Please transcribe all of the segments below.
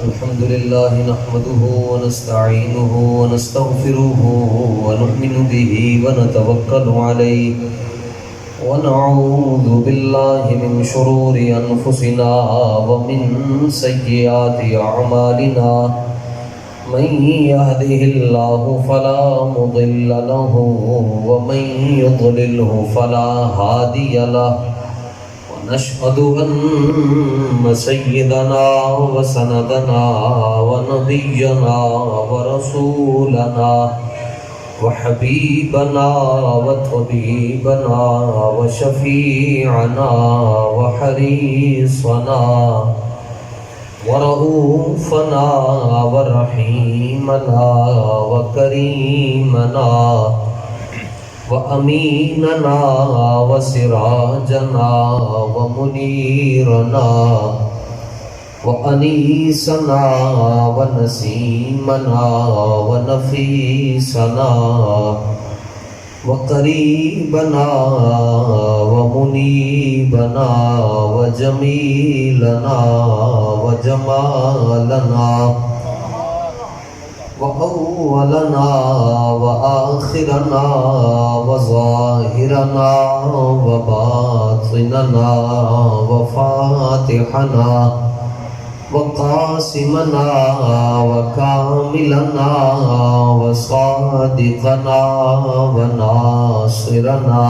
الحمد لله نحمده ونستعينه ونستغفره ونؤمن به ونتوكل عليه ونعوذ بالله من شرور أنفسنا ومن سيئات أعمالنا من يهده الله فلا مضل له ومن يضلله فلا هادي له ونشهد أن سيدنا وسندنا ونبينا ورسولنا وحبيبنا وطبيبنا وشفيعنا وحريصنا ورؤوفنا ورحيمنا وكريمنا وأميننا وسراجنا ومنيرنا وأنيسنا ونسيمنا ونفيسنا وقريبنا ومنيبنا وجميلنا وجمالنا وأولنا وآخرنا وظاهرنا وباطننا وفاتحنا وقاسمنا وكاملنا وصادقنا وناصرنا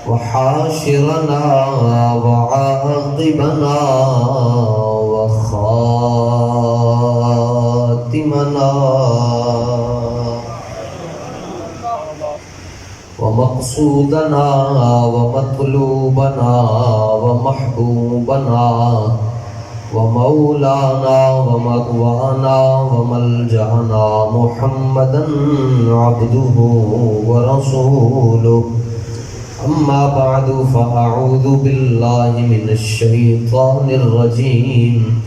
وحاشرنا وعاقبنا وخاتمنا ومقصودنا ومطلوبنا ومحبوبنا ومولانا ومأوانا وملجأنا محمدا عبده ورسوله أما بعد فأعوذ بالله من الشيطان الرجيم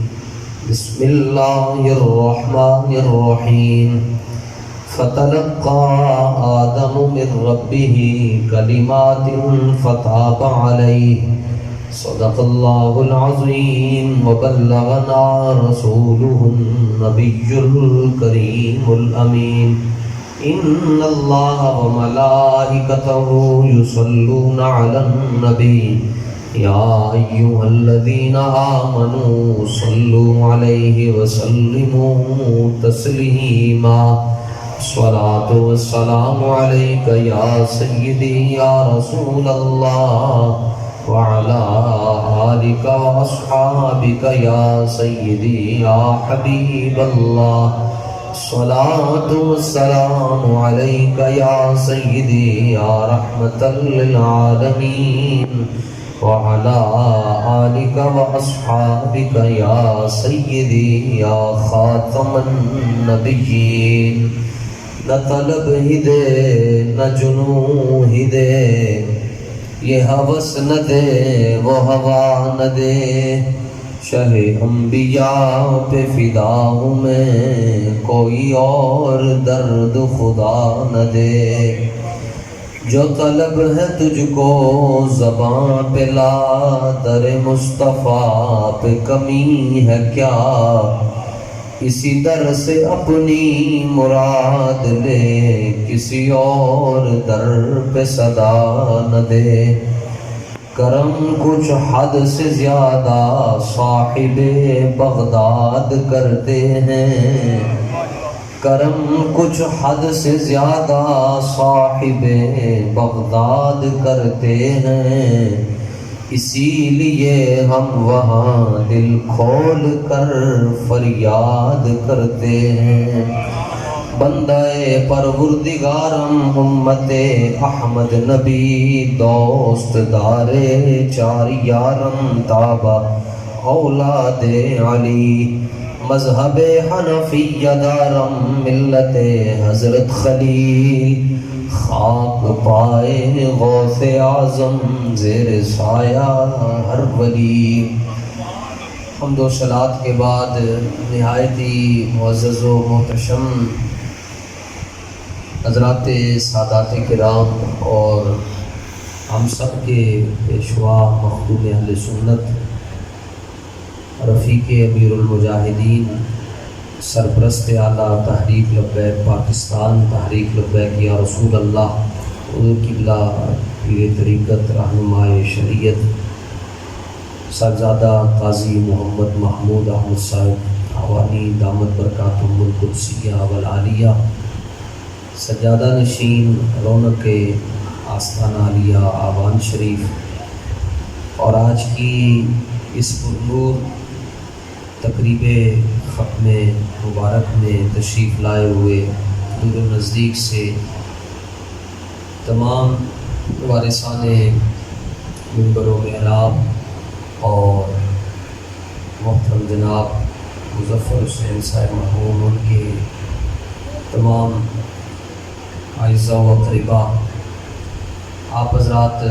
بسم الله الرحمن الرحيم فتلقى آدم من ربه كلمات فتاب عليه صدق الله العظيم وبلغنا رسوله النبي الكريم الأمين إن الله وملائكته يصلون على النبي يا أيها الذين آمنوا صلوا عليه وسلموا تسليما الصلاة والسلام عليك يا سيدي يا رسول الله وعلى آلك وأصحابك يا سيدي يا حبيب الله الصلاة والسلام عليك يا سيدي يا رحمة للعالمين وعلى آلك وأصحابك يا سيدي يا خاتم النبيين نہ طلب ہی دے نہ جنوں ہی دے یہ ہوس نہ دے وہ ہوا نہ دے شہ انبیاء پہ فدا ہوں میں کوئی اور درد خدا نہ دے جو طلب ہے تجھ کو زباں پہ لا در مصطفیٰ پہ کمی ہے کیا اسی در سے اپنی مراد لے کسی اور در پہ صدا نہ دے کرم کچھ حد سے زیادہ صاحب بغداد کرتے ہیں کرم کچھ حد سے زیادہ صاحب بغداد کرتے ہیں اسی لیے ہم وہاں دل کھول کر فریاد کرتے ہیں بندہ پروردگارم امت احمد نبی دوست دار چار یارم تابہ اولاد علی مذہب حنفیہ دارم ملت حضرت خلیل خاک پائے غوث اعظم زیر سایہ ہر ولی حمد و صلات کے بعد نہایت ہی معزز و محتشم حضرات سادات کرام اور ہم سب کے پیشوا مخدوم اہل سنت رفیق امیر المجاہدین، سرپرست اعلیٰ تحریک لبیک پاکستان، تحریک لبیک یا رسول اللہ، حضور قبلہ پیر طریقت رہنمائے شریعت صاحبزادہ قاضی محمد محمود احمد صاحب حوانی دامت برکاتہم القدسیہ والعالیہ، سجادہ نشین رونق آستانہ عالیہ آبان شریف، اور آج کی اس پرنور تقریب ختم مبارک میں تشریف لائے ہوئے دور و نزدیک سے تمام وارثان منبر و محراب اور محترم جناب مظفر حسین صاحب مرحوم، ان کے تمام اعزاء و اقرباء، آپ حضرات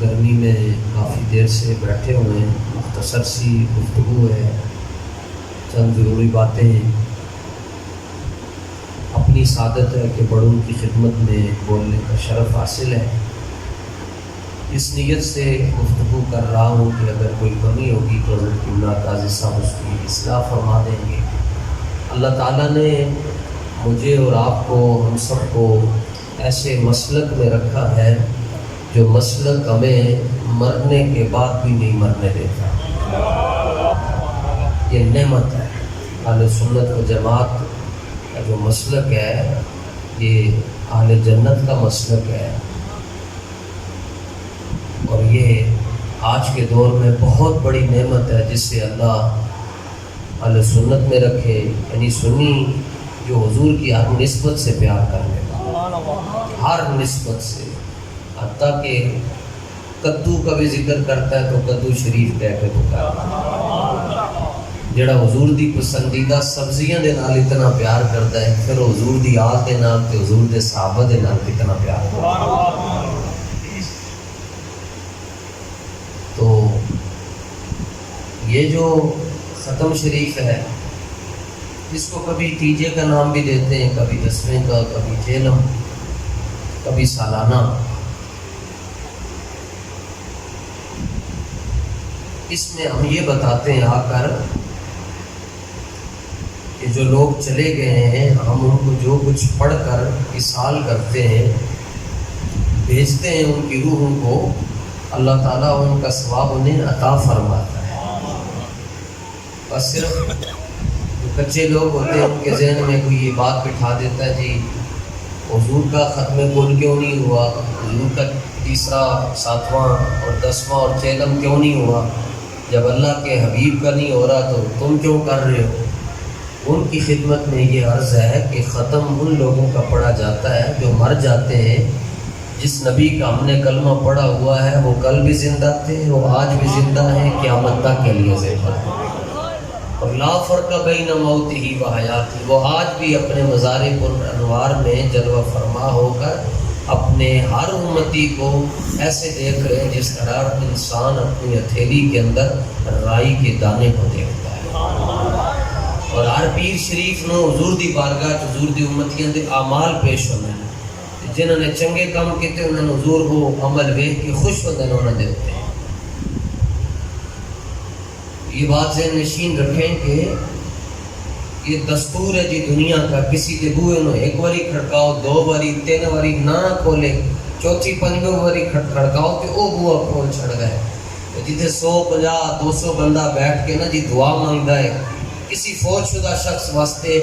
گرمی میں کافی دیر سے بیٹھے ہوئے ہیں، مختصر سی گفتگو ہے، چند ضروری باتیں ہیں، اپنی سعادت ہے کہ بڑوں کی خدمت میں بولنے کا شرف حاصل ہے، اس نیت سے گفتگو کر رہا ہوں کہ اگر کوئی کمی ہوگی تو حضرت قبلہ قاضی صاحب اس کی اصلاح فرما دیں گے۔ اللہ تعالیٰ نے مجھے اور آپ کو، ہم سب کو ایسے مسلک میں رکھا ہے جو مسلک ہمیں مرنے کے بعد بھی نہیں مرنے دیتا، یہ نعمت ہے۔ اہل سنت و جماعت کا جو مسلک ہے یہ اہل جنت کا مسلک ہے، اور یہ آج کے دور میں بہت بڑی نعمت ہے جس سے اللہ اہل سنت میں رکھے، یعنی سنی جو حضور کی ہر نسبت سے پیار کرنے والا، ہر نسبت سے، حتیٰ کہ کدو کا بھی ذکر کرتا ہے تو کدو شریف کہہ کے پکارتا ہے، جڑا حضور دی پسندیدہ سبزیاں دے نال اتنا پیار کرتا ہے، پھر حضور دی آل دے نال تے حضور دے صحابہ دے نال کتنا پیار کرتا ہے۔ تو یہ جو ختم شریف ہے، اس کو کبھی تیجے کا نام بھی دیتے ہیں، کبھی دسویں کا، کبھی جیلم، کبھی سالانہ۔ اس میں ہم یہ بتاتے ہیں آ کر کہ جو لوگ چلے گئے ہیں، ہم ان کو جو کچھ پڑھ کر اصحال کرتے ہیں، بھیجتے ہیں ان کی روحوں کو، اللہ تعالیٰ ان کا ثواب انہیں عطا فرماتا ہے۔ بس صرف جو کچے لوگ ہوتے ہیں ان کے ذہن میں کوئی یہ بات بٹھا دیتا ہے، جی حضور کا ختم کل کیوں نہیں ہوا، حضور کا تیسرا، ساتواں اور دسواں اور چیلم کیوں نہیں ہوا، جب اللہ کے حبیب کا نہیں ہو رہا تو تم کیوں کر رہے ہو؟ ان کی خدمت میں یہ عرض ہے کہ ختم ان لوگوں کا پڑھا جاتا ہے جو مر جاتے ہیں، جس نبی کا ہم نے کلمہ پڑھا ہوا ہے وہ کل بھی زندہ تھے، وہ آج بھی زندہ ہیں، قیامت تک کے لیے زندہ ہیں، اور لا فرق بین موتہ و حیاتہ، وہ آج بھی اپنے مزار پر انوار میں جلوہ فرما ہو کر اپنے ہر امتی کو ایسے دیکھ رہے ہیں جس طرح انسان اپنی ہتھیلی کے اندر رائی کے دانے کو دیکھتا ہے، اور ہر پیر شریف نو حضور دی بارگاہ حضور دی امتیاں دے اعمال پیش ہونے ہیں، جنہوں نے چنگے کام کیتے انہوں نے حضور کو عمل ویکھ کے خوش ہوتے ہیں، انہوں نے دیتے ہیں۔ یہ بات ذہن نشین رکھیں کہ یہ دستور ہے جی دنیا کا، کسی کے بوئے نو ایک باری کھڑکاؤ، دو باری، تین باری نہ کھولے، چوتھی پنجویں باری کھڑکاؤ کہ او بوا کھول چھڑ گئے۔ جتنے 150 200 بندہ بیٹھ کے نا جی دعا مانگتا ہے کسی فوج شدہ شخص واسطے،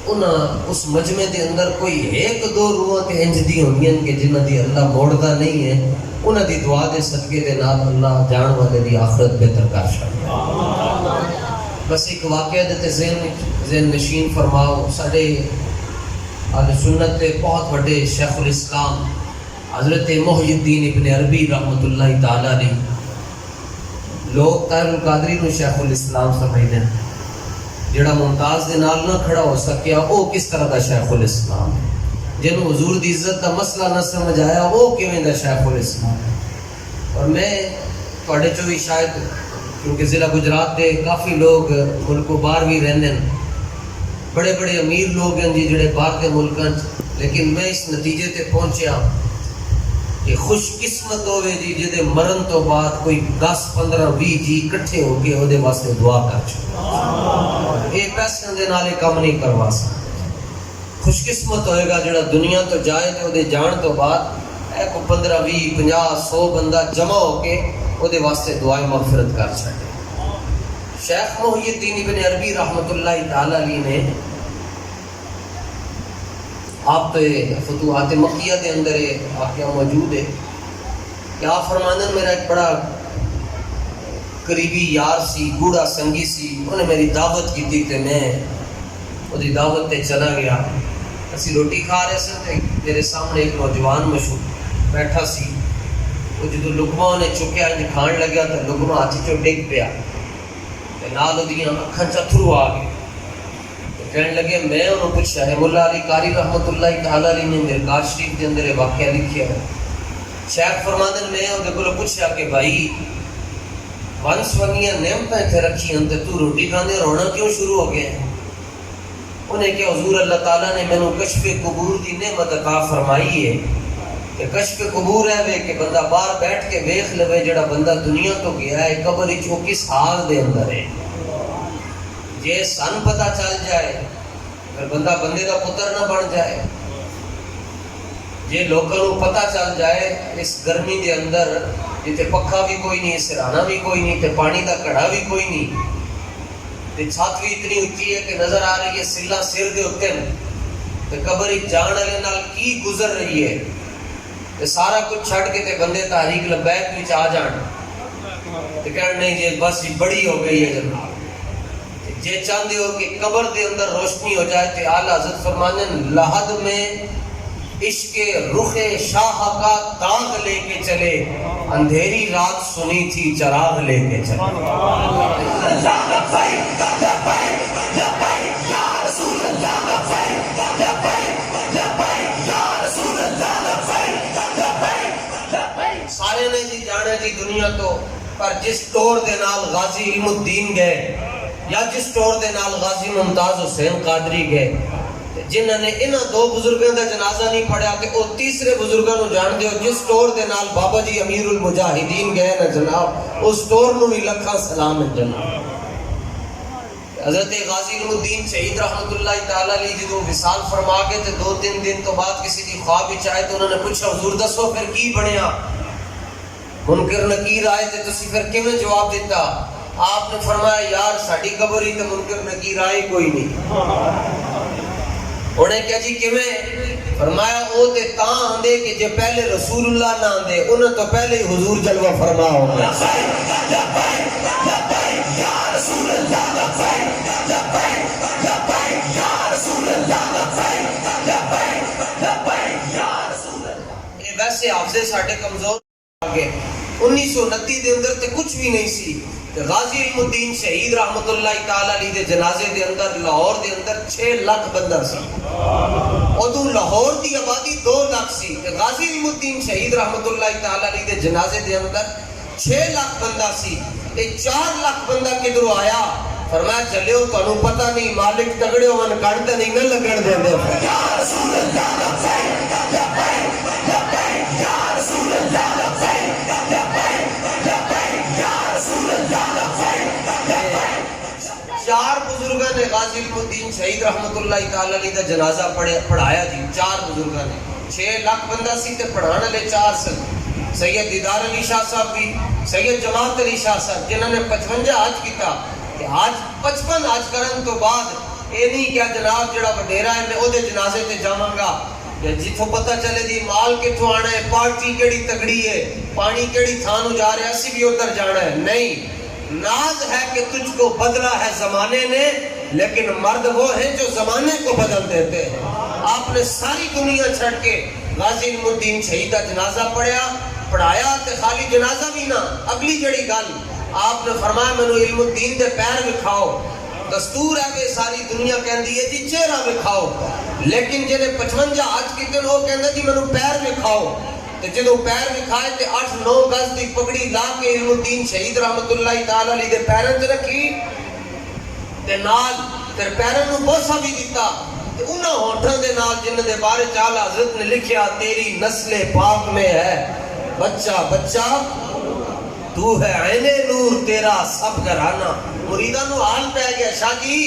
اس مجمع دے اندر کوئی ایک دو روحاں تے انج دی ہونیاں کہ جنہاں دی اللہ موڑدا نہیں ہے، انہاں دی دعا دے صدقے دے نال اللہ جان والے دی آخرت بہتر کر چھڑدا۔ بس ایک واقعہ دے ذہن نشین فرماؤ، سارے اہل سنت دے بہت بڑے شیخ الاسلام حضرت محی الدین ابن عربی رحمۃ اللہ تعالی علیہ، لوگ طاہر القادری نو شیخ الاسلام سمجھتے ہیں، جڑا ممتاز دے نال نہ کھڑا ہو سکیا او کس طرح دا شیخ الاسلام ہے، جنہوں حضور دی عزت دا مسئلہ نہ سمجھ آیا او کیویں دا شیخ الاسلام ہے۔ اور میں تواڈے چوں بھی شاید، کیونکہ ضلع گجرات دے کافی لوگ ملک و باہر بھی رہندے ہیں، بڑے بڑے امیر لوگ ہیں جی جڑے باہر دے ملکاں، لیکن میں اس نتیجے تے پہنچیا کہ خوش قسمت ہوئے جی جدے مرن تو بعد کوئی 10 15 20 جی اکٹھے ہو کے وہ واسطے دعا کر چھوڑ. یہ پیسے دے نالے کام نہیں کروا سکتے. خوش قسمت ہوئے گا جڑا دنیا تو جائے تو وہ جان تو بعد اے کو 15 20 50 100 بندہ جمع ہو کے وہ واسطے دعائیں مغفرت کر چھڑے. شیخ محی الدین ابن عربی رحمۃ اللہ تعالی علیہ نے آپ تو فتوحات مکیہ دے اندر واقعہ موجود ہے کہ آپ فرمانے میرا ایک بڑا قریبی یار سی گوڑا سنگی سی انہیں میری دعوت کی تھی کہ میں وہ دعوت تے چلا گیا. اسی روٹی کھا رہے سے میرے سامنے ایک نوجوان مشہور بیٹھا سی. وہ جدو لقمہ انہیں چکیا کھان لگیا تو لقمہ ہاتھ چو ڈگ پیا نال دیاں اکھاں چتھرو آ گئے. کہنے لگے میں انہوں پوچھا ہے مولا علی قاری رحمۃ اللہ تعالی علیہ نے مرکات شریف کے اندر یہ واقعہ لکھیا ہے. شیخ فرماندن میں انہوں کو پوچھا کہ بھائی ونس ونیاں نعمتیں تھے رکھی ہیں تو روٹی کھانے رونا کیوں شروع ہو گئے ہیں؟ انہیں کہ حضور اللہ تعالیٰ نے میں نے کشف قبور دی نعمت عطا فرمائی ہے کہ کشف قبور ہے کہ بندہ باہر بیٹھ کے ویکھ لوے جڑا بندہ دنیا تو گیا ہے قبر وچ وہ کس حال دے اندر ہے. جے سن پتہ چل جائے اگر بندہ بندے کا پتر نہ بن جائے جے لوگوں کو پتہ چل جائے اس گرمی دے اندر جتے پکھا بھی کوئی نہیں سرانا بھی کوئی نہیں تے پانی کا کڑا بھی کوئی نہیں تے چھت بھی اتنی اونچی ہے کہ نظر آ رہی ہے سلا سر دے اوتے تے قبر جان والے نال کی گزر رہی ہے تے سارا کچھ چھڈ کے تے بندے تحریک لبیک وچ آ جان تے کہن نہیں جی بس بڑی ہو گئی ہے جناب. جے چاہتے ہو کہ قبر دے اندر روشنی ہو جائے تو اعلیٰ حضرت فرمانے لحد میں عشق رخ شاہ کا داغ لے کے چلے اندھیری رات سنی تھی چراغ لے کے چلے. سارے نے جی جانے جی دنیا تو پر جس ٹور دے نال غازی علم الدین گئے یا جس ٹور دے نال غازی ممتاز حسین قادری گئے جنہوں نے انہاں دو بزرگوں دا جنازہ نہیں پڑھیا کہ وہ تیسرے بزرگوں نو جان دیو جس ٹور دے نال بابا جی امیر المجاہدین گئے نا جناب اس ٹور نو بھی لکھاں سلام ہے جناب. حضرت غازی علم الدین شہید رحمۃ اللہ تعالی علیہ جدوں وصال فرما کے تے 2-3 دن تو بعد کسی دی خواب وچ آئے تو انہوں نے پوچھا حضور دسو پھر کی بنیا منکر نکیر آئے تے تسی پھر کیویں جواب دیتا؟ آپ نے فرمایا یار ساڈی قبر ہی تے منکر نکیر آئے کوئی نہیں. انہیں کیا جی کیویں؟ فرمایا او تے تاں آندے کہ جے پہلے رسول اللہ نہ آندے انہیں تو پہلے ہی حضور جلوہ فرما ہو گیا. ویسے حافظے ساڈے کمزور آگے 1929 دے اندر تے کچھ بھی نہیں سی. غازی علم الدین شہید رحمت اللہ تعالی علیہ دے جنازے دے اندر لاہور دے اندر 6 لاکھ بندہ سی. ادو لاہور دی آبادی 2 لاکھ سی. غازی علم الدین شہید رحمت اللہ تعالی علیہ دے جنازے دے اندر 6 لاکھ بندہ سی. تے 4 لاکھ بندہ کدھروں آیا؟ فرمایا چلیو تانوں پتہ نہیں مالک تگڑے ہون کڑ تے نہیں نہ لگن دیندے. یا رسول اللہ لبیک لبیک لبیک یا رسول اللہ لبیک لبیک لبیک یا رسول اللہ لبیک لبیک. 4 بزرگوں نے غازی علم الدین شہید رحمت اللہ تعالی علیہ دا جنازہ پڑھایا جی. 4 بزرگوں نے 6 لاکھ بندہ سی تے پڑھان والے 4 سن. سید دیدار علی شاہ صاحب بھی سید جماعت علی شاہ صاحب جنہوں نے 55 حج کیتا کہ آج 55 حج کرن تو بعد اے نہیں کیا جناب جڑا وڈیرا ہے میں او دے جنازے تے جاواں گا یا جتھوں پتہ چلے دی مال کتھوں آنا ہے پارٹی کیڑی تگڑی ہے پانی کیڑی تھانوں جا رہا ہے اسی بھی ادھر جانا ہے. نہیں ناز ہے کہ تجھ کو بدلا ہے زمانے نے لیکن مرد وہ ہیں جو زمانے کو بدل دیتے ہیں. آپ نے ساری دنیا چھڑ کے غازی علم الدین شہید کا جنازہ پڑھایا تے خالی جنازہ بھی نہ اگلی جڑی گل آپ نے فرمایا مینوں علم الدین دے پیر وکھاؤ. دستور ہے کہ ساری دنیا کہندی ہے جی چہرہ وکھاؤ لیکن جنہیں 55 حج کیتے وہ کہندا جی مینوں پیر وکھاؤ. تے جدوں پیر وکھائے تے 8-9 گز دی پگڑی لا کے علم الدین شہید رحمت اللہ تعالی علیہ دے پیراں تے رکھی تے نال تے پیراں نوں بوسا بھی دتا انہاں ہونٹاں دے نال جنہاں دے بارے چالا حضرت نے لکھیا تیری نسل پاک میں ہے بچہ بچہ تو ہے عین نور تیرا سب گھرانا. مریداں نو حال پہ گیا شاہ جی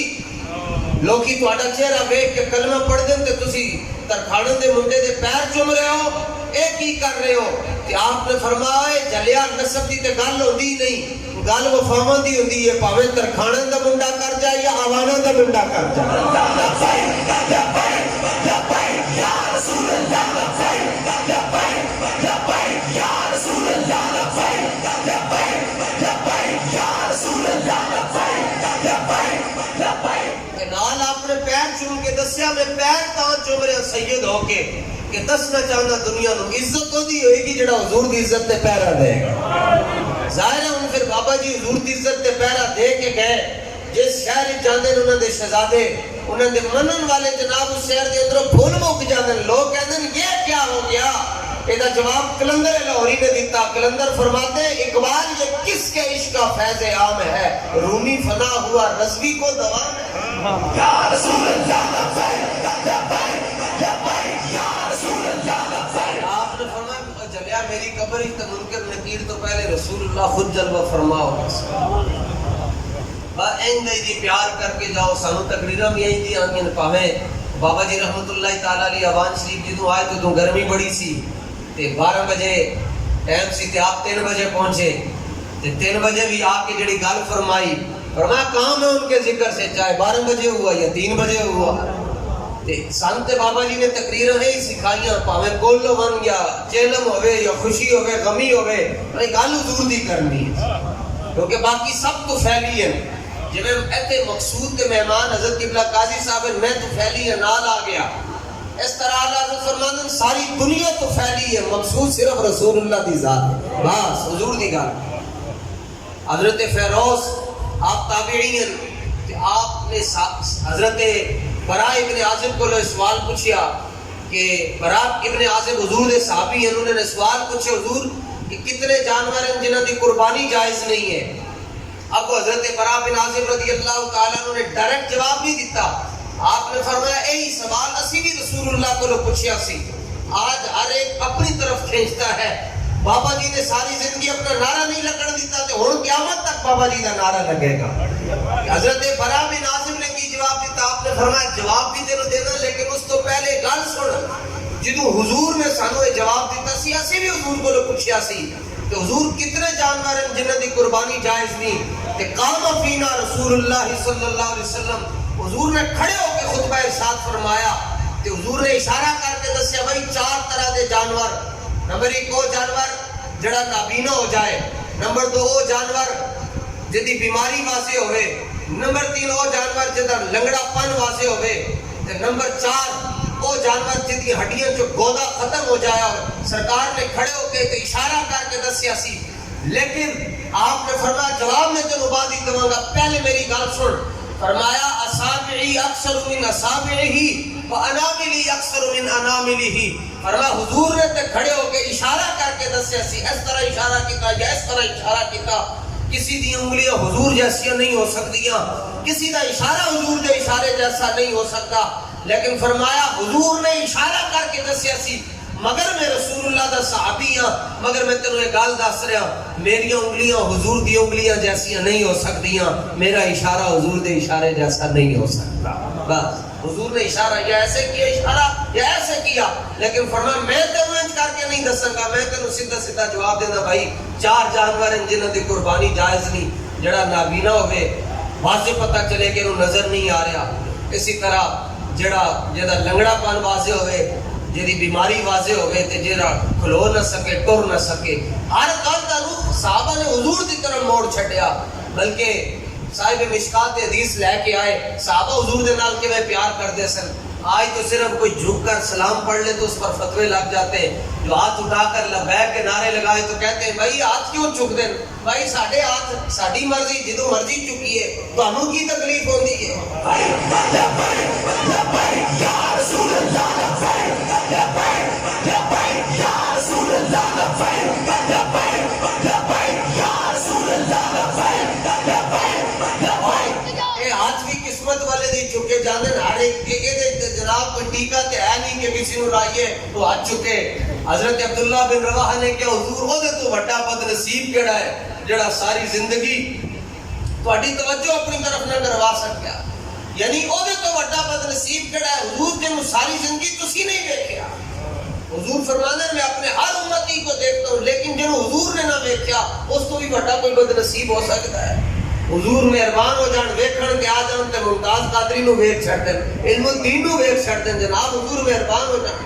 لوکی تہاڈا چہرہ ویکھ کے کلمہ پڑھ دین تے تسی ترکھاڑن دے منڈے دے پیر چوم رہے ہو اے کی کر رہے ہو؟ کہ آپ نے فرمایا جلیا نسب دی تے گل ہوندی نہیں گل وفاواں دی ہوندی ہے پاویں ترکھاڑن دا منڈا کر جائے یا آوانا دا منڈا کر جائے. آپ نے پیر چوم کے دسیا میں پیر تاں چوم رہا سید ہو کے کہ دسنا چاہنا دنیا نو عزت ہو دی ہوئے گی جڑا حضور دی عزت تے پیرا دے گا. ظاہر ہے ان پھر بابا جی حضور دی عزت تے پیرا دے کے گئے جس شہر جاندے انہوں دے شہزادے انہوں دے منن والے جناب اس شہر دے اندروں پھول موک جاندے لوگ کہندے یہ کیا ہو گیا؟ ایدہ جواب کلندر لاہوری نے دیتا. کلندر فرماتے ہیں اقبال یہ کس کے عشق کا فیض عام ہے رومی فنا ہوا رضوی کو دوام ہے. یا رسول اللہ آپ نے فرمایا جلیا میری قبر ہی تو منکر نکیر تو پہلے رسول اللہ خود جلوہ فرماؤ این دی پیار کر کے جاؤ سانو تقریرہ بھی این دی آنگین پاویں. بابا جی رحمت اللہ تعالیٰ علیہ آوان شریف جدوں آئے تو گرمی بڑی سی تے 12 بجے ٹائم سی تے آپ 3 بجے پہنچے تے 3 بجے بھی آ کے جڑی گل فرمائی فرمایا کام ہے ان کے ذکر سے چاہے 12 بجے ہوا یا 3 بجے ہوا تے سانتے بابا جی نے تقریر ہے سکھائیاں پاویں کل ون یا چیلم ہوئے یا خوشی ہوئے غمی ہوئے گل حضور دی کرنی ہے کیونکہ باقی سب تو پھیلی ہے. جب ایتے مقصود کے مہمان حضرت قبلہ قاضی صاحب میں تو پھیلی ہے نال آ گیا اس طرح اللہ حضرت فرماندن ساری دنیا تو پھیلی ہے مقصود صرف رسول اللہ دی ذات ہے بس حضور دی گل. حضرت فیروز آپ تابعین کہ آپ نے حضرت براء ابن عازب کو سوال پوچھیا کہ براء ابن عازب حضور دے صحابی ہیں انہوں نے سوال پوچھے حضور کہ کتنے جانور ہیں جنہاں دی قربانی جائز نہیں ہے. اب حضرت براء بن عازب رضی اللہ تعالیٰ عنہ نے ڈائریکٹ جواب نہیں دیتا. آپ نے فرمایا یہی سوال اسی بھی رسول اللہ کو پوچھیا سی. آج ہر ایک اپنی طرف کھینچتا ہے. بابا جی نے ساری زندگی اپنا نعرہ نہیں لگن دیتا تو ہن قیامت تک بابا جی کا نعرہ لگے گا. حضرت براء بن عازب نے کی جواب دیتا. آپ نے فرمایا جواب بھی تینوں دینا لیکن اس تو پہلے گل سن جدوں حضور نے سانو یہ جواب دیتا سی اسی بھی حضور کو پوچھیا سی کہ حضور کتنے جانور ہیں جنہاں دی قربانی جائز نہیں تے قام فینا رسول اللہ صلی اللہ علیہ وسلم حضور نے کھڑے ہو کے خطبہ ارشاد فرمایا تے حضور نے اشارہ کر کے دسیا بھائی 4 طرح دے جانور. نمبر 1 وہ جانور جڑا نابینا ہو جائے. نمبر 2 وہ جانور جدی بیماری واضح ہوئے. نمبر 3 وہ جانور جدا لنگڑا پن واضح ہوئے. تے نمبر 4 وہ جانور جدی ہڈیاں جو گودا ختم ہو جایا ہو. سرکار نے کھڑے ہو کے اشارہ کر کے دسیا سی لیکن آپ نے فرمایا جواب میں تینوں بعد ہی دوں گا پہلے میری گل سن. فرمایا اصابعی اکثر من اصابعہ واناملی اکثر من اناملہ. فرمایا حضور نے تے کھڑے ہو کے اشارہ کر کے دسیا سی اس طرح اشارہ کیتا یا اس طرح اشارہ کیتا. کسی دی انگلیاں حضور جیسیاں نہیں ہو سکتیاں کسی دا اشارہ حضور دے اشارے جیسا نہیں ہو سکتا لیکن فرمایا حضور نے اشارہ کر کے دسیا سی مگر میں رسول اللہ دا صحابی ہاں مگر میں تینوں ایک گل دس رہا میری انگلیاں حضور دی انگلیاں جیسیاں نہیں ہو سکتیاں میرا اشارہ حضور دے اشارے جیسا نہیں ہو سکتا. بس حضور نے اشارہ یا ایسے کیا اشارہ یا ایسے کیا لیکن فرمایا میں تینوں انج کر کے نہیں دسوں گا میں تینوں سیدھا سیدھا جواب دینا بھائی 4 جانور ہیں جنہاں دی قربانی جائز نہیں. جڑا نابینا ہوئے واضح پتہ چلے کہ انہوں نظر نہیں آ رہا. اسی طرح جڑا لنگڑا پن واضح ہوئے جیدی بیماری واضح ہوئے تے جیڑا کھلو نہ سکے ٹر نہ سکے ہر گل دا رخ صحابہ نے حضور دی طرف موڑ چھڈیا. بلکہ صاحب مشکات حدیث لے کے آئے صحابہ حضور دے نال کیویں پیار کردے سن. آج تو صرف کوئی جھک کر سلام پڑھ لے تو اس پر فتوے لگ جاتے ہیں. جو ہاتھ اٹھا کر لبیک کے نعرے لگائے تو کہتے ہیں بھائی ہاتھ کیوں چک دیں بھائی ساڈے ہاتھ ساڈی مرضی جدوں مرضی چکی ہے تانوں کی تکلیف ہوندی ہے. یا رسول اللہ یا رسول اللہ ہاتھ بھی قسمت والے دی چکے جاندے ہر ایک جناب جناب کوئی ٹیکہ تے ہے نہیں کہ کسی نو لائیے تو ہاتھ چکے. حضرت عبداللہ بن رواحہ نے کیا حضور او دے تو بڑا بد نصیب کیڑا ہے جڑا ساری زندگی تہاڈی توجہ اپنی طرف نہ کروا سکیا. یعنی او دے تو بڑا بد نصیب کیڑا ہے حضور جنوں ساری زندگی تسی نہیں دیکھیا. حضور فرمانے میں اپنے ہر امتی کو دیکھتا ہوں لیکن جنوں حضور نے نہ دیکھیا اس تو بھی بڑا کوئی بد نصیب ہو سکتا ہے. حضور مہربان ہو جان ویکھن تے آ جان تے ممتاز قادری نو ویکھ چھڈ دین, علم الدین نو ویکھ چھڈ دین. جناب حضور مہربان ہو جان.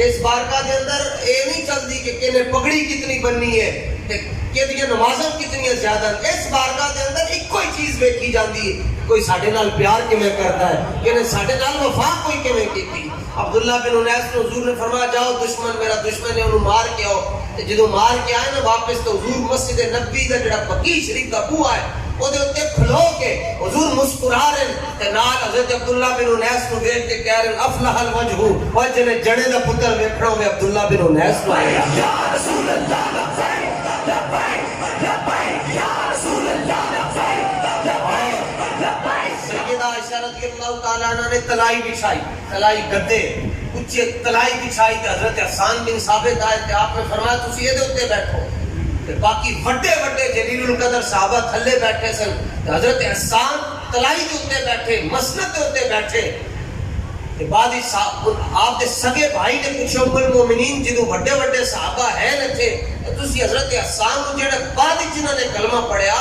اس بارگاہ دے اندر اے نہیں چلدی کہ کنے پگڑی کتنی بننی ہے تے کدی نمازاں کتنی زیادہ. اس بارگاہ دے اندر ایک کوئی چیز ویکھی جاندی ہے, کوئی ساڈے نال پیار کیویں کردا ہے, کنے ساڈے نال وفا کوئی کیویں کیتی. عبداللہ بن انیس نے حضور نے فرمایا جاؤ دشمن میرا دشمن ہے انہوں مار کے آؤ. تے جدوں مار کے آئے نا واپس تو حضور مسجد نبوی دا جڑا بقیع شریف دا بوہا ہے او دے اوتے کھلو کے حضور مسکرا رہے تے نال حضرت عبداللہ بن انیس نو دیکھ کے کہہ رہے افلح الوجہ او جنے جڑے دا پتر ویکھنا ہوے عبداللہ بن انیس نو آیا. یا رسول اللہ لبیک لبیک لبیک یا رسول اللہ لبیک لبیک. سیدہ عائشہ رضی اللہ تعالی عنہ نے تلائی بچھائی, تلائی گدے اچھی تلائی بچھائی تے حضرت حسان بن ثابت آئے تے آپ نے فرمایا تسی اے دے اوتے بیٹھو. باقی وڈے وڈے جلیل القدر صحابہ تھلے بیٹھے سن, حضرت حسان تلائی دے اوتے بیٹھے, مسند دے اوتے بیٹھے. تے بعد آپ دے سگے بھائی نے پوچھا ام المومنین جدوں وڈے وڈے صحابہ ہیں نتھے تسی حضرت حسان نو جڑے بعد جنہاں نے کلمہ پڑھیا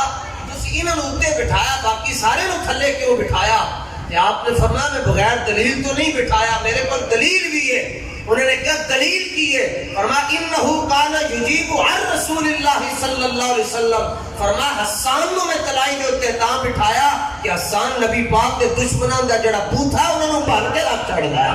تسی انہاں نو اوتے بٹھایا باقی سارے نو تھلے کیوں بٹھایا؟ تے آپ نے فرمایا میں بغیر دلیل تو نہیں بٹھایا, میرے پاس دلیل بھی ہے. انہوں نے کہا دلیل کی ہے؟ فرمایا انہو کان یجیب عن رسول اللہ صلی اللہ علیہ وسلم. فرمایا حسان نو میں تلائی دے اوتے تاں بٹھایا کہ حسان نبی پاک دے دشمناں دا جڑا بوتھا انہاں نو بھن کے رکھ چھڑ گیا.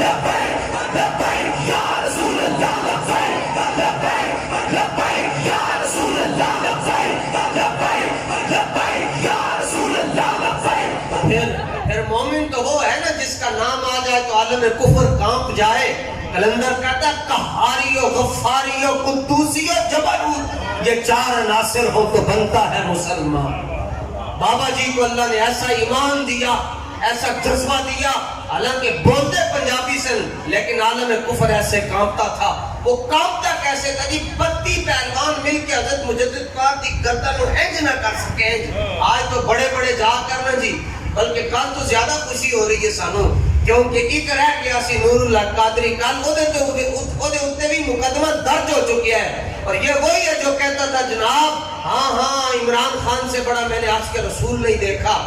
لبیک لبیک یا رسول اللہ لبیک لبیک لبیک یا رسول اللہ لبیک لبیک لبیک یا رسول اللہ لبیک. پھر مومن تو وہ ہے نا جس کا نام آ جائے تو عالم کفر کانپ جائے. کلندر کہتا ہے قہاری و غفاری و قدوسی و جبروت یہ چار عناصر ہو تو بنتا ہے مسلمان. بابا جی کو اللہ نے ایسا ایمان دیا, ایسا جذبہ دیا, حالانکہ بولتے پنجابی سن لیکن عالم کفر ایسے کانپتا تھا. وہ کانپتا کیسے تھا جی 32 پہلوان مل کے حضرت مجدد پاک کی گردن کو ہینج نہ کر سکے. آج تو بڑے بڑے جا کرنا جی, بلکہ کل تو زیادہ خوشی ہو رہی ہے سانو کیونکہ ایک رہ گیا سی نور اللہ قادری, کل او دے اوتے بھی مقدمہ درج ہو چکیا ہے. اور یہ وہی ہے جو کہتا تھا جناب ہاں عمران خان سے بڑا میں نے عاشق رسول نہیں دیکھا.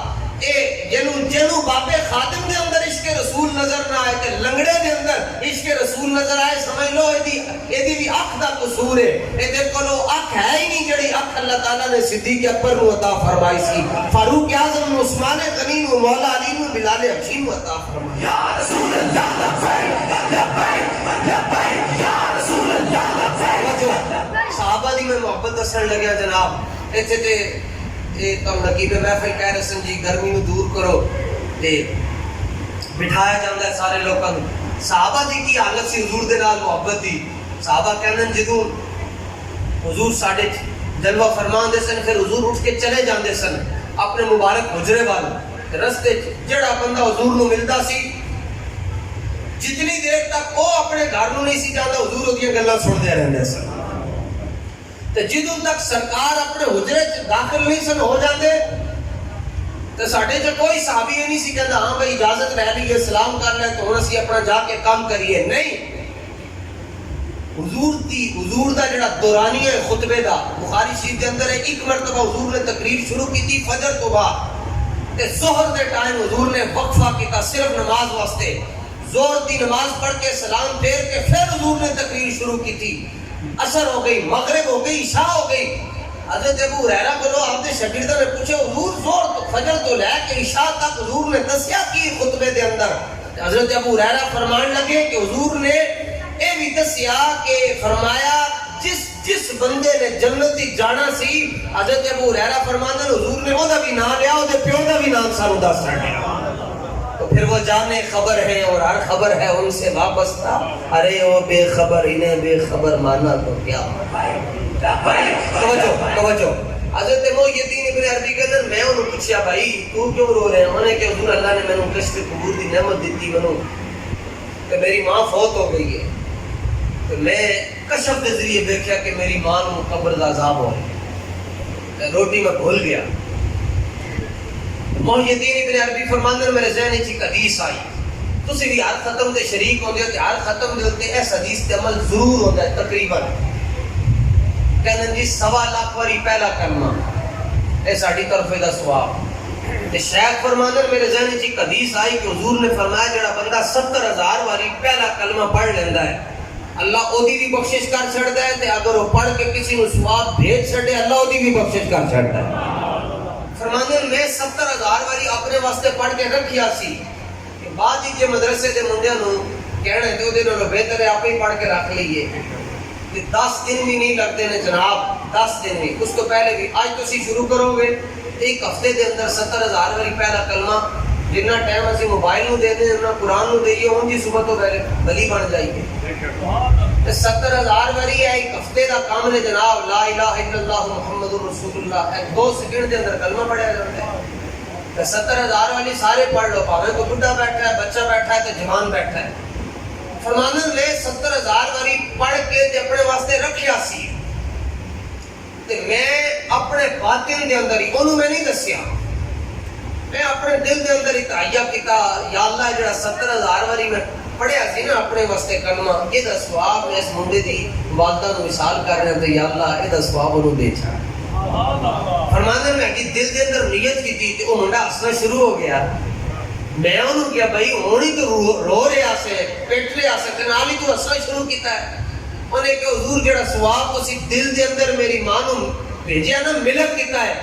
جنوں بابے خادم دے اندر عشق رسول نظر نہ آئے تے لنگڑے دے اندر عشق رسول نظر آئے سمجھ لو ایدی بھی اکھ دا قصور ہے. ایدے کولو اکھ ہے ہی نہیں جڑی اکھ اللہ تعالیٰ نے صدیق اکبر نو عطا فرمائی سی, فاروق اعظم نو, عثمان غنی نو, مولا علی نو, بلال حبشی نو عطا فرمائی. یا رسول اللہ لبیک لبیک لبیک یا رسول اللہ لبیک. صحابہ دی میں محبت دسن لگیا جناب. ایتھے تے تم نقیب محفل کہہ رہے سن جی گرمی نو دور کرو تے بٹھایا جاندہ ہے سارے لوگوں. صحابہ دی کی حالت سی حضور دے نال محبت دی. صحابہ کہندن جدوں حضور ساڈے جلوہ فرمان دے سن پھر حضور اٹھ کے چلے جاندے سن اپنے مبارک حجرے وال. رستے جڑا بندہ حضور نو ملدا سی جتنی دیر تک وہ اپنے گھر نو نہیں سی جاندا حضور اودیاں گلاں سنتے رہندے سن. تے جدوں تک سرکار اپنے حجرے چ داخل نہیں سن ہو جاندے تے ساڈے چ کوئی صحابی نہیں سی کہندا ہاں بھائی اجازت لے لئیے سلام کر لیں تو ہن اسی اپنا جا کے کام کریے. نہیں, حضور دا جڑا دورانیہ خطبے دا بخاری شریف کے اندر ہے. ایک مرتبہ حضور نے تقریر شروع کی تھی فجر تو بعد تے ظہر دے ٹائم حضور نے وقفہ کیتا صرف نماز واسطے. ظہر دی نماز پڑھ کے سلام پھیر کے پھر حضور نے تقریر شروع کی تھی. عصر ہو گئی, مغرب ہو گئی, عشاء ہو گئی. حضرت ابو ہریرہ کو آپ نے شاگردوں نے پوچھے حضور ظہر تو فجر تو لے کے عشاء تک حضور نے دسیا کی خطبے دے اندر؟ حضرت ابو ہریرہ فرمان لگے کہ حضور نے اے بھی دسیا کہ فرمایا جس بندے نے جنتی جانا سی. حضرت ابو ہریرہ فرماندے حضور نے او دا بھی نام لیا, او دے پیو دا بھی نام سانو دس رہا. تو پھر وہ جانے خبر ہے اور ہر خبر ہے ان سے وابستہ. ارے او بے خبر انہیں بے خبر مانا تو کیا. توجہ حضرت محی ابن عربی کے اندر میں انہوں پوچھا بھائی تو کیوں رو رہے ہیں؟ انہوں نے کہ حضور اللہ نے میں نے کشف قبور دی نعمت دیتی, میں کہ میری ماں فوت ہو گئی ہے، تو میں کشف کے ذریعے دیکھا کہ میری ماں کو قبر کا عذاب ہو رہا ہے، روٹی میں بھول گیا۔ محی الدین ابن عربی فرماندے نے میرے ذہن ایک حدیث آئی، تسی بھی ہر ختم دے شریک ہوندے ہو تے ہر ختم دے ہوتے اس حدیث تے عمل ضرور ہوتا ہے تقریباً، کہندے جی 1.25 لاکھ واری پہلا کلمہ، اے ساڈی طرف دا ثواب۔ تے شیخ فرماندے میرے ذہن وچ ایک حدیث آئی کہ حضور نے فرمایا جڑا بندہ 70,000 واری پہلا کلمہ پڑھ لیندا ہے اللہ اودی بھی بخشش کر چھڑدا ہے، تے اگر وہ پڑھ کے کسی نو ثواب بھیج چھڑے اللہ اودی بھی بخشش کر چھڑدا ہے۔ فرماندے میں 70,000 واری اپنے واسطے پڑھ کے رکھیا سی کہ بعد ہی مدرسے دے منڈیاں نو کہنا تے اودے نالوں بہتر ہے آپ ہی پڑھ کے رکھ لئیے، 10 دن بھی نہیں لگتے نے جناب، 10 دن بھی، اس کو پہلے بھی آج تسی شروع کرو گے ایک ہفتے دے اندر 70,000 واری پہلا کلمہ، جنہ ٹائم اسی موبائل نو دے دیں انہاں قرآن نو دئیے ہوں جی صبح تو پہلے بلی بن جائیے۔ 70,000 واری ہے ایک ہفتے دا کام نے جناب، لا الہ الا اللہ محمد رسول اللہ، 2 سیکنڈ دے اندر کلمہ پڑھیا جاتا ہے۔ 70,000 والی سارے پڑھ لو، پاوے کوئی بڈھا بیٹھا ہے، بچہ بیٹھا ہے، تو جوان بیٹھا ہے۔ فرمانے میں 70,000 واری پڑھ کے تے اپنے واسطے رکھیا سی، تے میں اپنے باطن دے اندر ہی انہوں میں نہیں دسیا، میں اپنے دل دے اندر ہی تحیہ کیتا یا اللہ جڑا 70,000 واری میں پڑھیا سی نا اپنے واسطے کلمہ، یہ دا ثواب میں اس منڈے دی والدہ نو مثال کر رہے ہیں، یا اللہ یہ دا ثواب انہوں دے چھا۔ فرمانے میں کہ دل دے اندر نیت کی تھی تے وہ منڈا ہسنا شروع ہو گیا، میں انہوں کیا بھائی ہونی تو رو رہا سے پیٹ رہا سے تے نال ہی تو ہسنا شروع کیتا ہے۔ انہیں کہ حضور جڑا ثواب تو سی دل دے اندر میری ماں نو بھیجیا نا ملک کیتا ہے،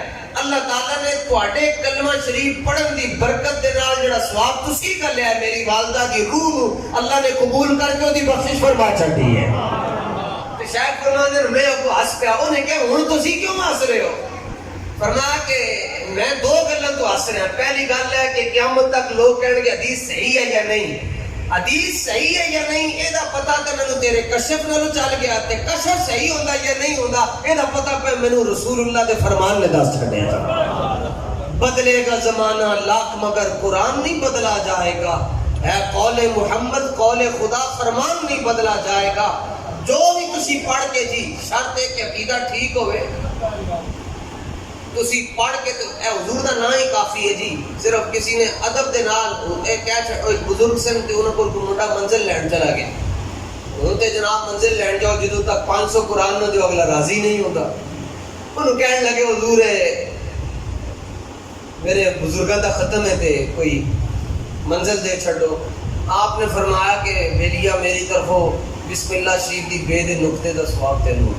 اللہ تعالیٰ نے تواڈے کلمہ شریف پڑھن دی برکت دے نال جڑا ثواب تسی کر لیا ہے میری والدہ دی روح نو اللہ نے قبول کر کے اودی بخشش فرما چھڈی ہے۔ تے شیخ فرماندے میں ابو ہس پیا، انہیں کہ ہن تسی کیوں ہس رہے ہو؟ فرمایا کہ میں 2 گلاں تو ہس رہا، پہلی گل ہے کہ قیامت تک لوگ کہن گے حدیث صحیح ہے یا نہیں، حدیث صحیح ہے یا نہیں اے دا پتہ تے مینوں تیرے کشف نالوں چل گیا، تے کشف صحیح ہوندا یا نہیں ہوندا اے دا پتہ پہ مینوں رسول اللہ دے فرمان نے دس چھڈیا۔ بدلے گا زمانہ لاکھ مگر قرآن نہیں بدلا جائے گا، اے قول محمد قول خدا فرمان نہیں بدلا جائے گا۔ جو بھی تسی پڑھ کے جی شرط ہے کہ عقیدہ ٹھیک ہوئے، تسی پڑھ کے تو اے حضور دا نہ ہی کافی ہے جی، صرف کسی نے ادب دے نال ایک بزرگ سن تے انہوں کو منڈا منزل لین چلا گیا، انہوں تے جناب منزل لین جاؤ جدوں تک 500 قرآن نہ دیو اگلا راضی نہیں ہوتا، انہوں کہنے لگے حضور میرے بزرگاں دا ختم ہے تے کوئی منزل دے چھڑو۔ آپ نے فرمایا کہ بیلیا میری طرفوں بسم اللہ شریف دی بے دے نقطے دا ثواب تینوں۔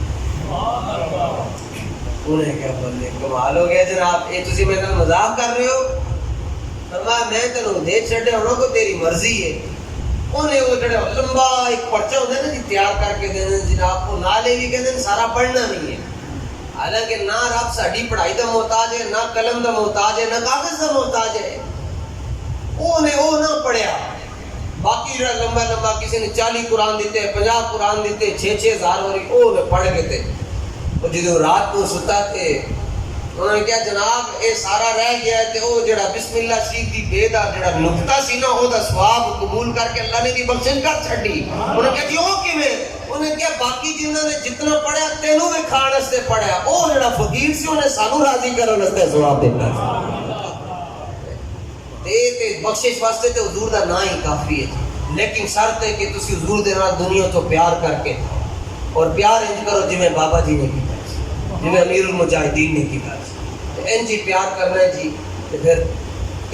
انہیں کیا بولے کمال ہو گیا جناب، یہ تسی میرے مذاق کر رہے ہو؟ فرمایا میں تینوں دے چھڑے ہونا کو تیری مرضی ہے۔ انہیں وہ جڑے لمبا ایک پرچہ ہوتا ہے نا جی تیار کر کے دینے جناب کو نالے بھی کہتے ہیں سارا پڑھنا نہیں ہے، حالانکہ نہ رب ساڈی پڑھائی دا محتاج ہے، نہ قلم دا محتاج ہے، نہ کاغذ دا محتاج ہے، انہیں وہ نہ پڑھیا۔ باقی جڑا لمبا لمبا کسی نے 40 قرآن دیتے 50 قرآن دیتے 6-6 ہزار واری وہ پڑھ کے تھے، وہ جدو رات کو ستا تھے انہوں نے کہا جناب اے سارا رہ گیا ہے تے او جڑا بسم اللہ شریف دی بے دا جڑا نقطہ سی نا او دا ثواب قبول کر کے اللہ نے دی بخشش کر چھڈی۔ انہوں نے کہا جی او کیویں؟ انہوں نے کہا باقی جنہاں نے جتنا پڑھیا تینوں وی کھان واسطے پڑھیا، او جڑا فقیر سی انہیں سانو راضی کرن واسطے ثواب دیتا تے بخشش واسطے تے حضور دا نا ہی کافی ہے، لیکن شرط ہے کہ تسی حضور دے نال دنیا تو پیار کر کے اور پیار انج کرو جویں بابا جی نے کیتا جویں امیر المجاہدین نے کیتا، انج ہی پیار کرنا ہے جی، پھر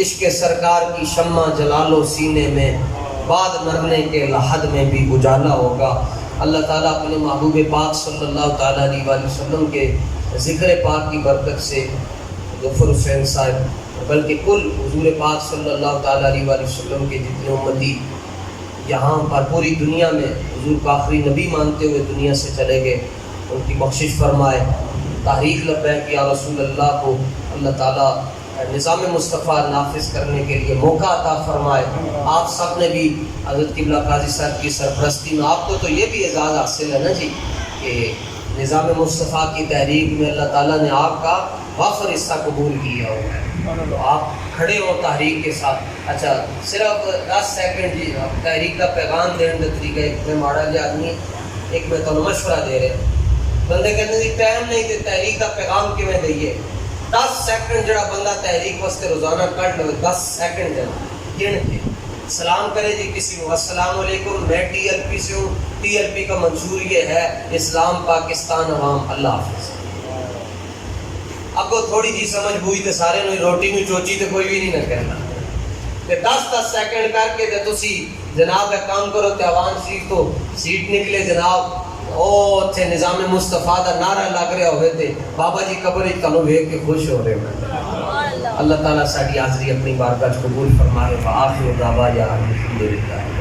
عشق سرکار کی شمع جلا لو سینے میں، بعد مرنے کے لحد میں بھی اجالا ہوگا۔ اللہ تعالیٰ اپنے محبوب پاک صلی اللہ تعالیٰ علیہ وآلہ وسلم کے ذکر پاک کی برکت سے ظفر حسین صاحب بلکہ کل حضور پاک صلی اللہ تعالیٰ علیہ وآلہ وسلم کے جتنے امتی یہاں پر پوری دنیا میں حضور کو آخری نبی مانتے ہوئے دنیا سے چلے گئے، ان کی بخشش فرمائے، تحریک لبیک یا رسول اللہ کو اللہ تعالیٰ نظام مصطفیٰ نافذ کرنے کے لیے موقع عطا فرمائے۔ آپ سب نے بھی حضرت قبلہ قاضی صاحب کی سرپرستی میں، آپ کو تو یہ بھی اعزاز حاصل ہے نا جی کہ نظام مصطفیٰ کی تحریک میں اللہ تعالیٰ نے آپ کا وافر حصہ قبول کیا ہوا ہے۔ تو آپ کھڑے ہو تحریک کے ساتھ. اچھا صرف 10 سیکنڈ جی تحریک کا پیغام دینے کا طریقہ ایک میں ماڑا جی آدمی ایک میں تو مشورہ دے رہے بندے کہتے ہیں ٹائم نہیں تے تحریک کا پیغام کیویں دئیے. 10 سیکنڈ جڑا بندہ تحریک واسطے روزانہ کٹ لو 10 سیکنڈ گن کے سلام کرے جی کسی کو السلام علیکم میں ٹی ایل پی سے ہوں, ٹی ایل پی کا منشور یہ ہے اسلام پاکستان عوام اللہ حافظ. اب وہ تھوڑی جی سمجھ بوئی تے سارے نو روٹی نو چوچی تے کوئی بھی نہیں نہ کرنا تے 10 سیکنڈ کر کے تے تسی جناب ایک کام کرو تے عوام شریف تو سیٹ نکلے جناب او تے نظام مصطفیٰ دا نعرہ لگ رہا ہوئے تے بابا جی قبر وچ تانوں ویکھ کے خوش ہو رہے ہیں. اللہ تعالیٰ ساری حاضری اپنی بارگاہ قبول فرمائے. وآخر دعوانا الحمدللہ.